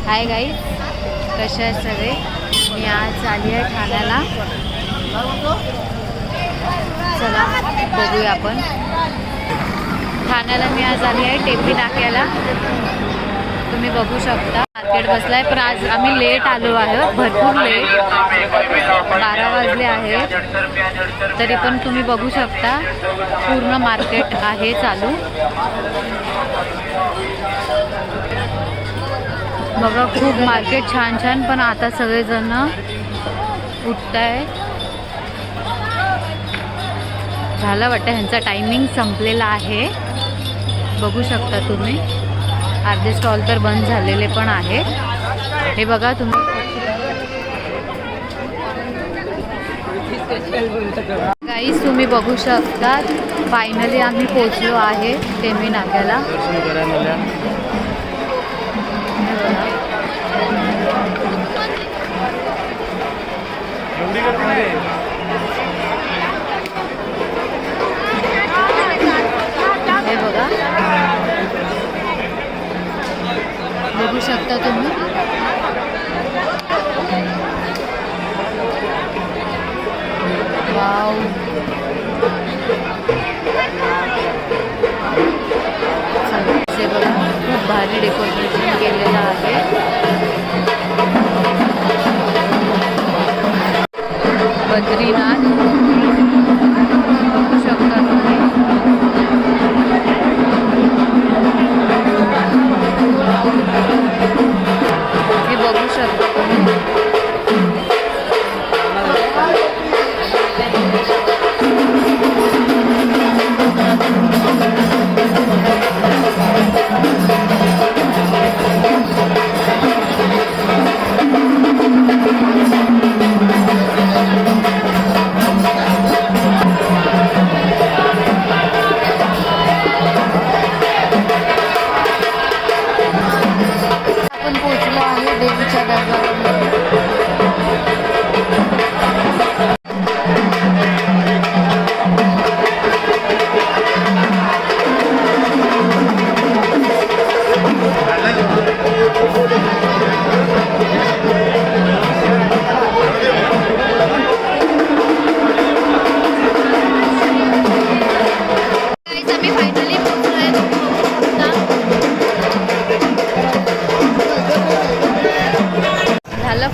Hi guys, कसे आहेत सगळे? मी आज आली आहे ठाण्याला. चला बघूया आपण. ठाण्याला मी आज आली आहे टेपी नाक्याला. तुम्ही बघू शकता मार्केट बसलाय, पण आज आम्ही लेट आलो आहे, भरपूर लेट. 12 वाजले आहेत, तरी पण तुम्ही बघू शकता पूर्ण मार्केट आहे चालू. बघा खूप मार्केट छान छान, पण आता सगळेजण उठताय. झालं वाटतं ह्यांचा टायमिंग संपलेला आहे. बघू शकता तुम्ही, अर्धे स्टॉल तर बंद झालेले पण आहे. हे बघा तुम्ही. गाईस तुम्ही बघू शकता, फायनली आम्ही पोचलो आहे टेपी नाक्याला. हे बघा, बघू शकता तुम्ही. वाव, हे बघा खूप भारी डेकोरेशन केलेलं आहे. बद्रीनाथ बघू शकता तुम्ही. हे बघू शकता तुम्ही. देवीच्या दरबारामध्ये.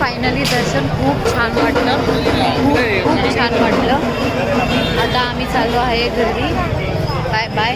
फायनली दर्शन खूप छान वाटलं, खूप छान वाटलं. आता आम्ही चाललो आहे घरी. Bye bye.